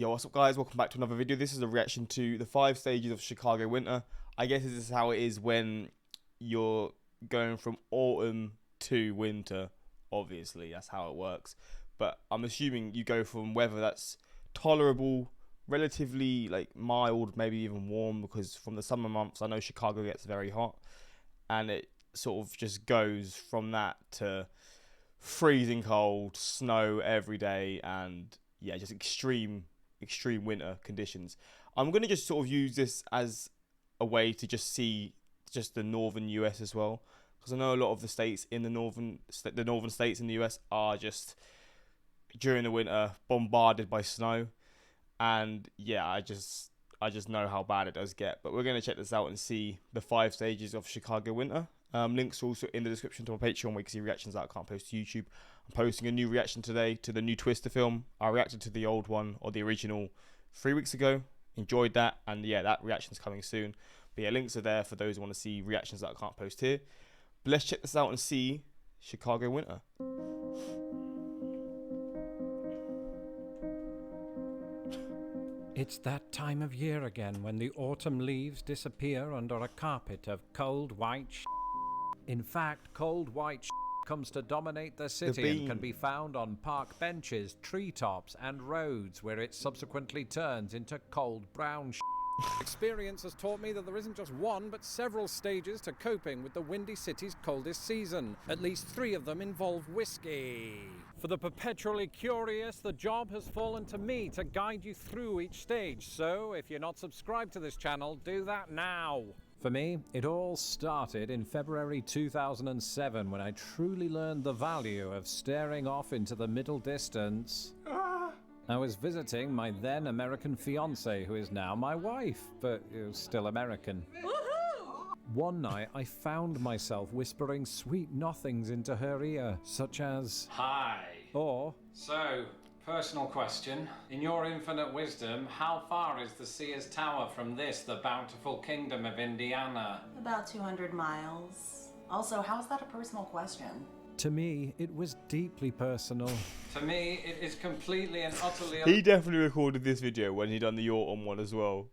Yo, what's up guys, welcome back to another video. This is a reaction to the 5 stages of Chicago winter. I guess this is how it is when you're going from autumn to winter. Obviously, that's how it works. But I'm assuming you go from weather that's tolerable, relatively like mild, maybe even warm, because from the summer months I know Chicago gets very hot. And it sort of just goes from that to freezing cold, snow every day, and yeah, just extreme winter conditions. I'm going to just sort of use this as a way to just see just the northern US as well, because I know a lot of the states in the northern states in the US are just during the winter bombarded by snow, and yeah, I just know how bad it does get. But we're going to check this out and see the 5 stages of Chicago winter. Links also in the description to my Patreon, where you can see reactions that I can't post to YouTube. I'm posting a new reaction today to the new Twister film. I reacted to the old one, or the original, 3 weeks ago. Enjoyed that, and yeah, that reaction's coming soon. But yeah, links are there for those who want to see reactions that I can't post here. But let's check this out and see Chicago winter. It's that time of year again when the autumn leaves disappear under a carpet of cold white sh**. In fact, cold white sh** comes to dominate the city and can be found on park benches, treetops and roads, where it subsequently turns into cold brown sh**. Experience has taught me that there isn't just one but several stages to coping with the Windy City's coldest season. At least 3 of them involve whiskey. For the perpetually curious, the job has fallen to me to guide you through each stage, so if you're not subscribed to this channel, do that now. For me, it all started in February 2007 when I truly learned the value of staring off into the middle distance. I was visiting my then American fiancée, who is now my wife, but still American. One night, I found myself whispering sweet nothings into her ear, such as, "Hi." Or, "So, personal question. In your infinite wisdom, how far is the Sears Tower from this, the bountiful kingdom of Indiana?" About 200 miles. Also, how is that a personal question? To me, it was deeply personal. To me, it is completely and utterly... He definitely recorded this video when he done the autumn one as well.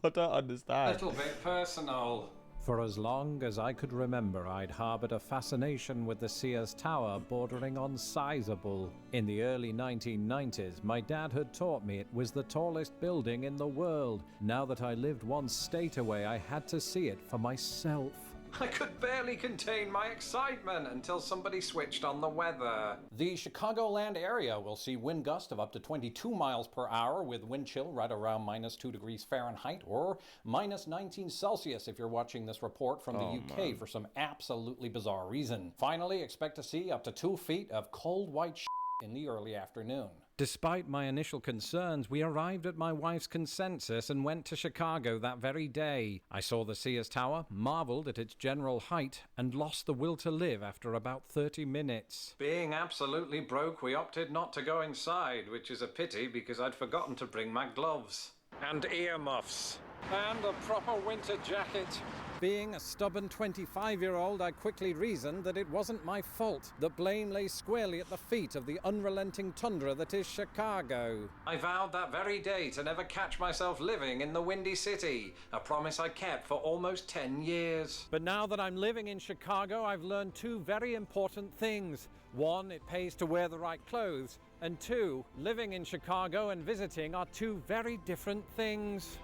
I don't a understand. little bit personal. For as long as I could remember, I'd harbored a fascination with the Sears Tower bordering on sizable. In the early 1990s, my dad had taught me it was the tallest building in the world. Now that I lived one state away, I had to see it for myself. I could barely contain my excitement until somebody switched on the weather. The Chicagoland area will see wind gusts of up to 22 miles per hour with wind chill right around -2 degrees Fahrenheit or -19 Celsius if you're watching this report from the UK for some absolutely bizarre reason. Finally, expect to see up to 2 feet of cold white in the early afternoon. Despite my initial concerns, we arrived at my wife's consensus and went to Chicago that very day. I saw the Sears Tower, marveled at its general height, and lost the will to live after about 30 minutes. Being absolutely broke, we opted not to go inside, which is a pity because I'd forgotten to bring my gloves. And earmuffs. And a proper winter jacket. Being a stubborn 25-year-old, I quickly reasoned that it wasn't my fault, that blame lay squarely at the feet of the unrelenting tundra that is Chicago. I vowed that very day to never catch myself living in the Windy City, a promise I kept for almost 10 years. But now that I'm living in Chicago, I've learned 2 very important things. 1, it pays to wear the right clothes, and 2, living in Chicago and visiting are 2 very different things.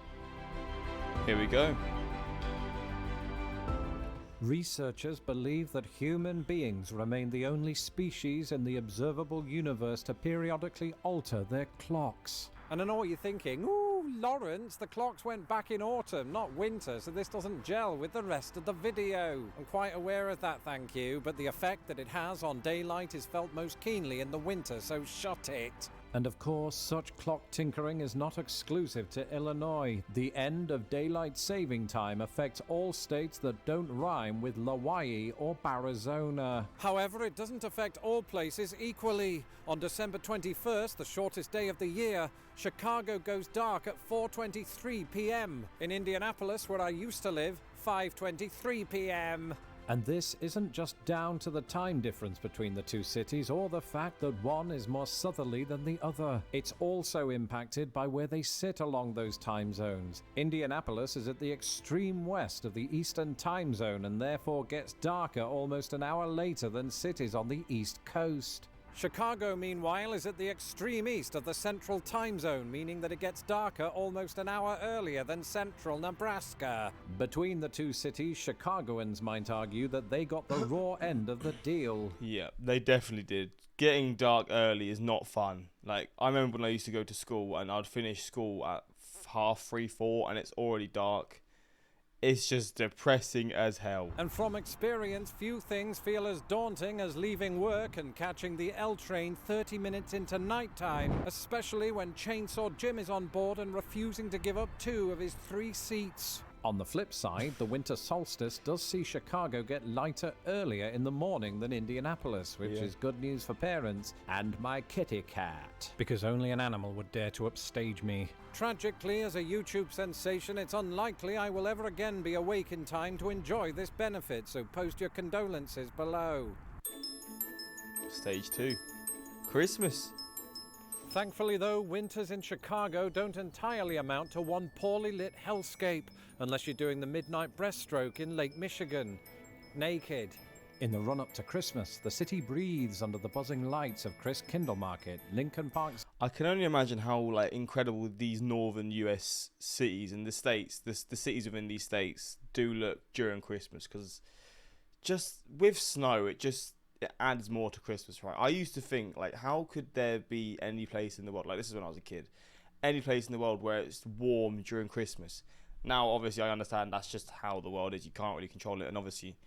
Here we go. Researchers believe that human beings remain the only species in the observable universe to periodically alter their clocks. And I know what you're thinking. Ooh, Lawrence, the clocks went back in autumn, not winter, so this doesn't gel with the rest of the video. I'm quite aware of that, thank you, but the effect that it has on daylight is felt most keenly in the winter, so shut it. And of course, such clock tinkering is not exclusive to Illinois. The end of daylight saving time affects all states that don't rhyme with Hawaii or Arizona. However, it doesn't affect all places equally. On December 21st, the shortest day of the year, Chicago goes dark at 4:23 p.m. In Indianapolis, where I used to live, 5:23 p.m. And this isn't just down to the time difference between the two cities or the fact that one is more southerly than the other. It's also impacted by where they sit along those time zones. Indianapolis is at the extreme west of the Eastern time zone and therefore gets darker almost an hour later than cities on the East Coast. Chicago, meanwhile, is at the extreme east of the Central Time Zone, meaning that it gets darker almost an hour earlier than Central Nebraska. Between the two cities, Chicagoans might argue that they got the raw end of the deal. Yeah, they definitely did. Getting dark early is not fun. Like, I remember when I used to go to school and I'd finish school at 3:30, 4, and it's already dark. It's just depressing as hell. And from experience, few things feel as daunting as leaving work and catching the L train 30 minutes into nighttime, especially when Chainsaw Jim is on board and refusing to give up 2 of his 3 seats. On the flip side, the winter solstice does see Chicago get lighter earlier in the morning than Indianapolis, which is good news for parents and my kitty cat. Because only an animal would dare to upstage me. Tragically, as a YouTube sensation, it's unlikely I will ever again be awake in time to enjoy this benefit, so post your condolences below. Stage 2. Christmas. Thankfully, though, winters in Chicago don't entirely amount to one poorly lit hellscape, unless you're doing the midnight breaststroke in Lake Michigan, naked. In the run-up to Christmas, the city breathes under the buzzing lights of Chris Kindle Market, Lincoln Park's... I can only imagine how incredible these northern US cities and the states, the cities within these states do look during Christmas, because just with snow, it adds more to Christmas, right? I used to think, how could there be any place in the world, this is when I was a kid, any place in the world where it's warm during Christmas. Now, obviously, I understand that's just how the world is. You can't really control it, and obviously,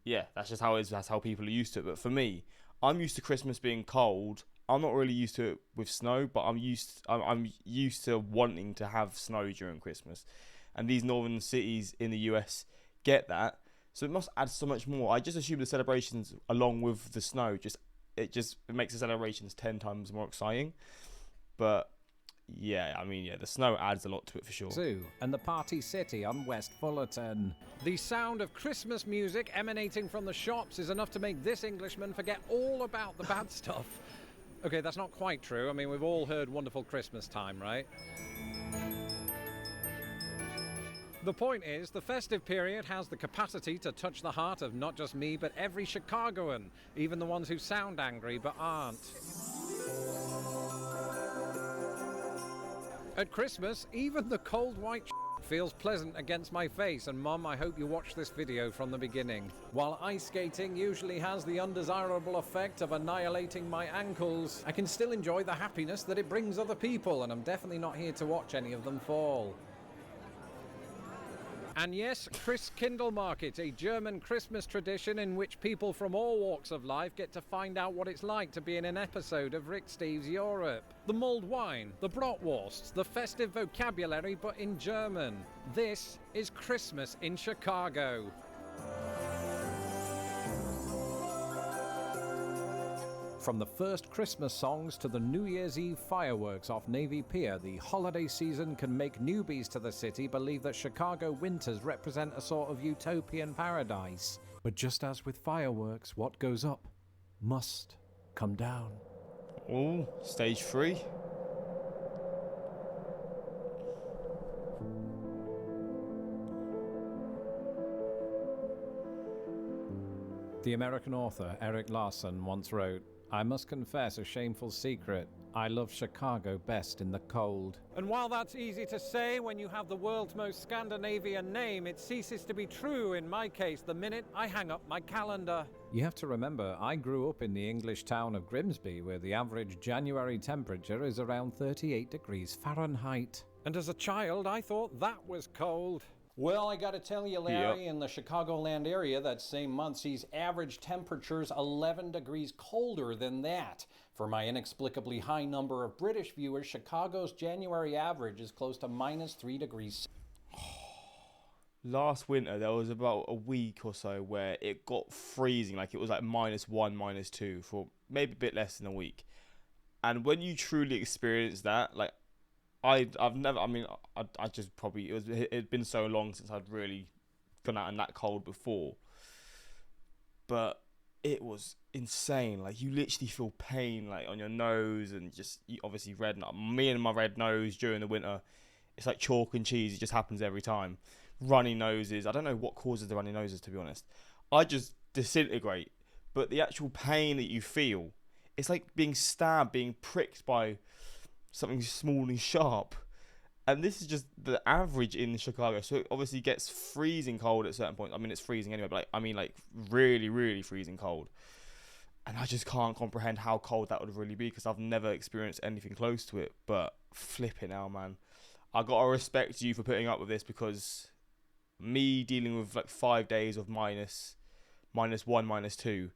yeah, that's just how it is. That's how people are used to it. But for me, I'm used to Christmas being cold. I'm not really used to it with snow, but I'm used to wanting to have snow during Christmas. And these northern cities in the US get that. So it must add so much more. I just assume the celebrations along with the snow it makes the celebrations 10 times more exciting. But yeah, the snow adds a lot to it for sure. Zoo and the Party City on West Fullerton. The sound of Christmas music emanating from the shops is enough to make this Englishman forget all about the bad stuff. Okay, that's not quite true. We've all heard Wonderful Christmas Time, right? The point is, the festive period has the capacity to touch the heart of not just me, but every Chicagoan, even the ones who sound angry but aren't. At Christmas, even the cold white feels pleasant against my face, and Mum, I hope you watch this video from the beginning. While ice skating usually has the undesirable effect of annihilating my ankles, I can still enjoy the happiness that it brings other people, and I'm definitely not here to watch any of them fall. And yes, Chris Kindle Market, a German Christmas tradition in which people from all walks of life get to find out what it's like to be in an episode of Rick Steves' Europe. The mulled wine, the bratwurst, the festive vocabulary, but in German. This is Christmas in Chicago. From the first Christmas songs to the New Year's Eve fireworks off Navy Pier, the holiday season can make newbies to the city believe that Chicago winters represent a sort of utopian paradise. But just as with fireworks, what goes up must come down. Oh, stage 3. The American author Eric Larson once wrote, "I must confess a shameful secret. I love Chicago best in the cold." And while that's easy to say when you have the world's most Scandinavian name, it ceases to be true in my case the minute I hang up my calendar. You have to remember, I grew up in the English town of Grimsby, where the average January temperature is around 38 degrees Fahrenheit. And as a child, I thought that was cold. Well, I gotta tell you, Larry, in the Chicagoland area, that same month sees average temperatures 11 degrees colder than that. For my inexplicably high number of British viewers, Chicago's January average is close to -3 degrees. Last winter, there was about a week or so where it got freezing, it was -1, -2 for maybe a bit less than a week. And when you truly experience that, I've never, I just probably, it'd been so long since I'd really gone out in that cold before. but it was insane. Like, you literally feel pain like on your nose, and just obviously red. Me and my red nose during the winter, it's like chalk and cheese. It just happens every time. Runny noses. I don't know what causes the runny noses, to be honest. I just disintegrate. But the actual pain that you feel, it's like being stabbed, being pricked by something small and sharp. And this is just the average in Chicago. So it obviously gets freezing cold at certain points. I mean, it's freezing anyway, but like really, really freezing cold. And I just can't comprehend how cold that would really be, because I've never experienced anything close to it. But flipping hell, man. I got to respect you for putting up with this, because me dealing with like 5 days of -1, -2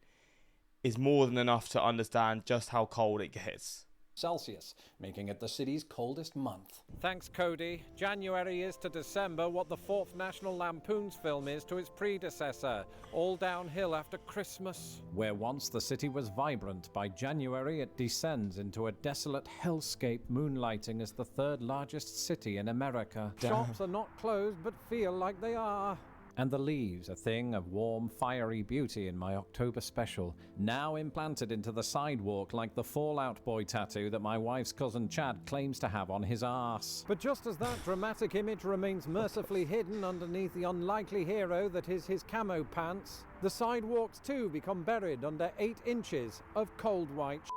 is more than enough to understand just how cold it gets. Celsius, making it the city's coldest month. Thanks, Cody. January is to December what the fourth National Lampoon's film is to its predecessor, all downhill after Christmas. Where once the city was vibrant, by January it descends into a desolate hellscape, moonlighting as the third largest city in America. Shops are not closed but feel like they are. And the leaves, a thing of warm, fiery beauty in my October special, now implanted into the sidewalk like the Fallout Boy tattoo that my wife's cousin Chad claims to have on his arse. But just as that dramatic image remains mercifully hidden underneath the unlikely hero that is his camo pants, the sidewalks too become buried under 8 inches of cold white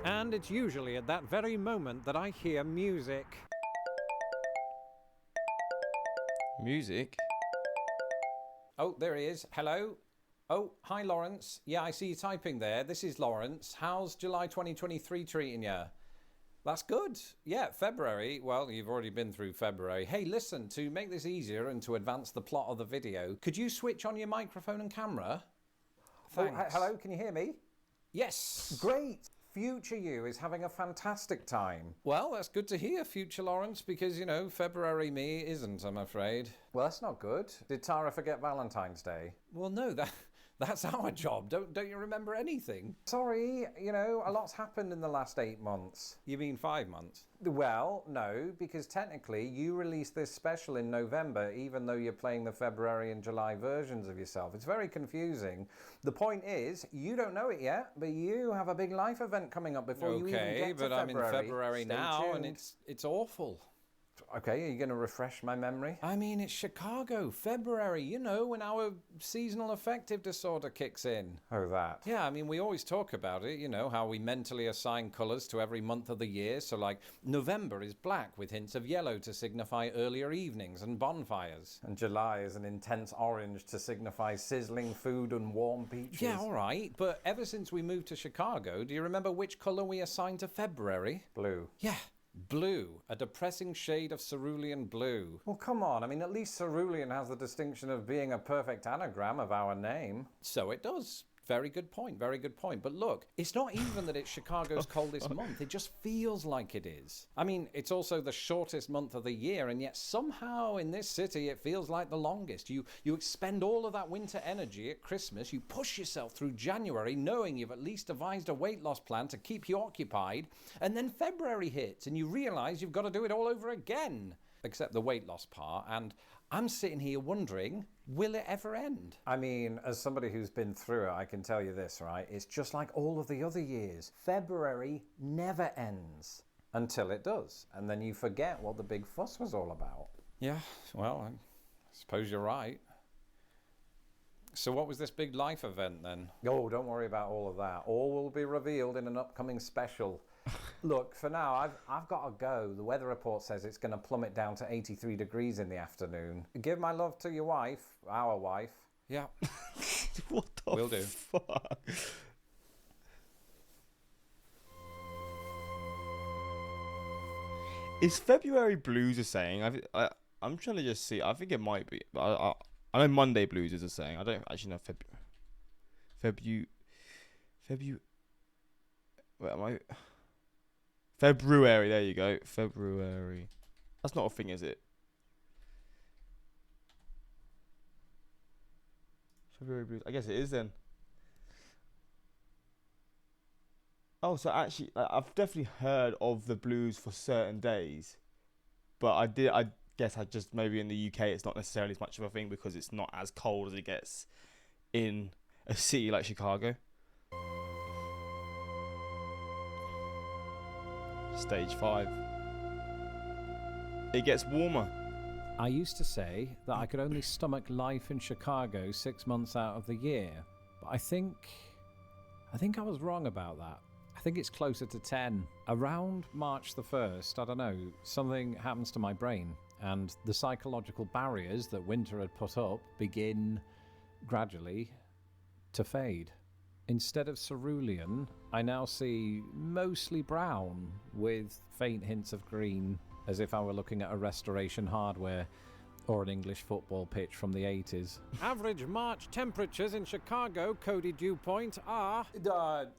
And it's usually at that very moment that I hear music. Music? Oh, there he is. Hello? Oh, hi, Lawrence. Yeah, I see you typing there. This is Lawrence. How's July 2023 treating you? That's good. Yeah, February. Well, you've already been through February. Hey, listen, to make this easier and to advance the plot of the video, could you switch on your microphone and camera? Thanks. Oh, hello, can you hear me? Yes. Great. Future you is having a fantastic time. Well, that's good to hear, future Lawrence, because, you know, February me isn't, I'm afraid. Well, that's not good. Did Tara forget Valentine's Day? Well, no, that's our job. Don't you remember anything? Sorry, you know, a lot's happened in the last 8 months. You mean 5 months? Well, no, because technically you released this special in November, even though you're playing the February and July versions of yourself. It's very confusing. The point is, you don't know it yet, but you have a big life event coming up before you even get to February. Okay, but I'm in February Stay now, tuned. and it's awful. Okay, are you going to refresh my memory? I mean, it's Chicago, February, you know, when our seasonal affective disorder kicks in. Oh, that. Yeah, I mean, we always talk about it, you know, how we mentally assign colours to every month of the year. So, like, November is black with hints of yellow to signify earlier evenings and bonfires. And July is an intense orange to signify sizzling food and warm beaches. Yeah, all right. But ever since we moved to Chicago, do you remember which colour we assigned to February? Blue. Yeah. Blue, a depressing shade of cerulean blue. Well, come on. I mean, at least cerulean has the distinction of being a perfect anagram of our name. So it does. Very good point, very good point. But look, it's not even that it's Chicago's coldest month. It just feels like it is. I mean, it's also the shortest month of the year, and yet somehow in this city it feels like the longest. You expend all of that winter energy at Christmas, you push yourself through January knowing you've at least devised a weight loss plan to keep you occupied, and then February hits and you realise you've got to do it all over again. Except the weight loss part, and I'm sitting here wondering, will it ever end? I mean, as somebody who's been through it, I can tell you this, right? It's just like all of the other years. February never ends until it does. And then you forget what the big fuss was all about. Yeah, well, I suppose you're right. So what was this big life event then? Oh, don't worry about all of that. All will be revealed in an upcoming special. Look, for now, I've got to go. The weather report says it's going to plummet down to 83 degrees in the afternoon. Give my love to your wife, our wife. Yeah. What the Will do. fuck? Is February Blues a saying? I'm trying to just see. I think it might be. I know Monday Blues is a saying. I don't actually know February. Where am I? February. There you go. February. That's not a thing, is it? February Blues. I guess it is then. Oh, so actually, I've definitely heard of the blues for certain days, but I guess I just maybe in the UK it's not necessarily as much of a thing because it's not as cold as it gets in a city like Chicago. Stage 5. It gets warmer. I used to say that I could only stomach life in Chicago 6 months out of the year, but I think I was wrong about that. I think it's closer to 10. Around March the 1st, I don't know, something happens to my brain, and the psychological barriers that winter had put up begin gradually to fade. Instead of cerulean, I now see mostly brown with faint hints of green, as if I were looking at a Restoration Hardware or an English football pitch from the 80s. Average March temperatures in Chicago, Cody Dewpoint, are...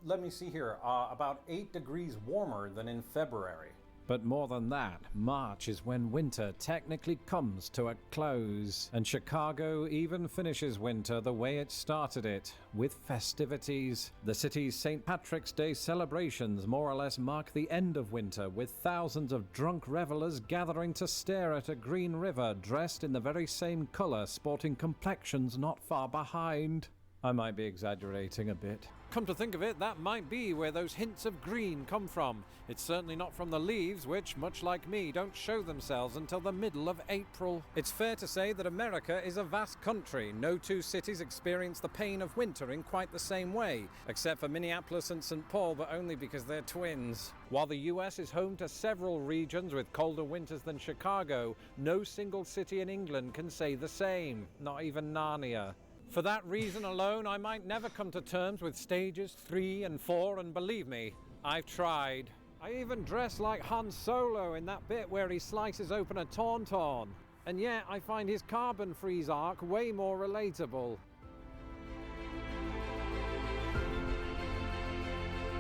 Let me see here. About 8 degrees warmer than in February. But more than that, March is when winter technically comes to a close. And Chicago even finishes winter the way it started it, with festivities. The city's St. Patrick's Day celebrations more or less mark the end of winter, with thousands of drunk revelers gathering to stare at a green river dressed in the very same colour, sporting complexions not far behind. I might be exaggerating a bit. Come to think of it, that might be where those hints of green come from. It's certainly not from the leaves, which, much like me, don't show themselves until the middle of April. It's fair to say that America is a vast country. No two cities experience the pain of winter in quite the same way, except for Minneapolis and St. Paul, but only because they're twins. While the US is home to several regions with colder winters than Chicago, no single city in England can say the same, not even Narnia. For that reason alone, I might never come to terms with stages 3 and 4, and believe me, I've tried. I even dress like Han Solo in that bit where he slices open a tauntaun. And yet, I find his carbon freeze arc way more relatable.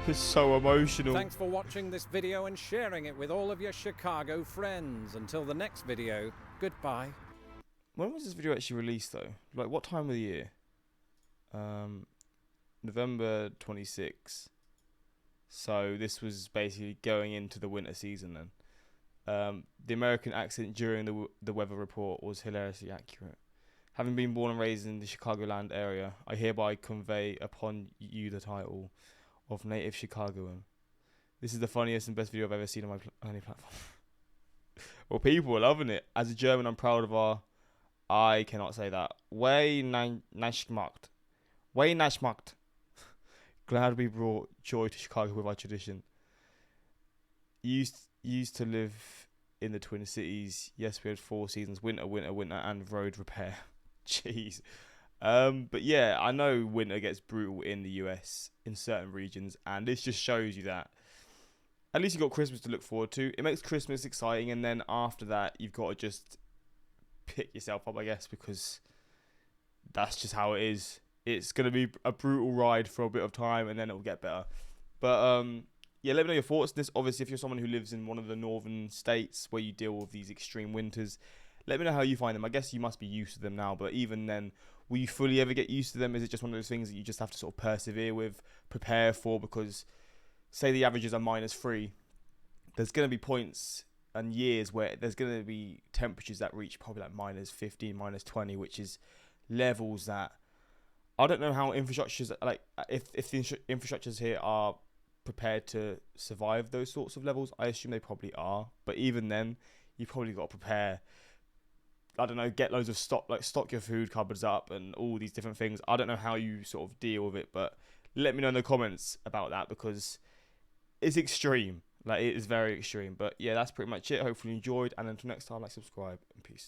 It's so emotional. Thanks for watching this video and sharing it with all of your Chicago friends. Until the next video, goodbye. When was this video actually released though? Like what time of the year? November 26. So this was basically going into the winter season then. The American accent during the weather report was hilariously accurate. Having been born and raised in the Chicagoland area, I hereby convey upon you the title of native Chicagoan. This is the funniest and best video I've ever seen on any platform. Well, people are loving it. As a German, I'm proud of our... I cannot say that. Weihnachtsmarkt. Weihnachtsmarkt. Glad we brought joy to Chicago with our tradition. Used to live in the Twin Cities. Yes, we had 4 seasons: winter, winter, winter, and road repair. Jeez. But yeah, I know winter gets brutal in the US in certain regions, and this just shows you that at least you've got Christmas to look forward to. It makes Christmas exciting, and then after that, you've got to just pick yourself up, I guess, because that's just how it is. It's going to be a brutal ride for a bit of time, and then it'll get better. But yeah, let me know your thoughts on this. Obviously, if you're someone who lives in one of the northern states where you deal with these extreme winters, let me know how you find them. I guess you must be used to them now, but even then, will you fully ever get used to them? Is it just one of those things that you just have to sort of persevere with, prepare for? Because say the averages are -3, there's going to be points and years where there's going to be temperatures that reach probably like -15, -20, which is levels that I don't know how infrastructures, like if the infrastructures here are prepared to survive those sorts of levels. I assume they probably are, but even then, you probably got to prepare. I don't know, get loads of stock, like stock your food cupboards up and all these different things. I don't know how you sort of deal with it, but let me know in the comments about that, because it's extreme. Like, it is very extreme. But yeah, that's pretty much it. Hopefully you enjoyed, and until next time, like, subscribe, and peace.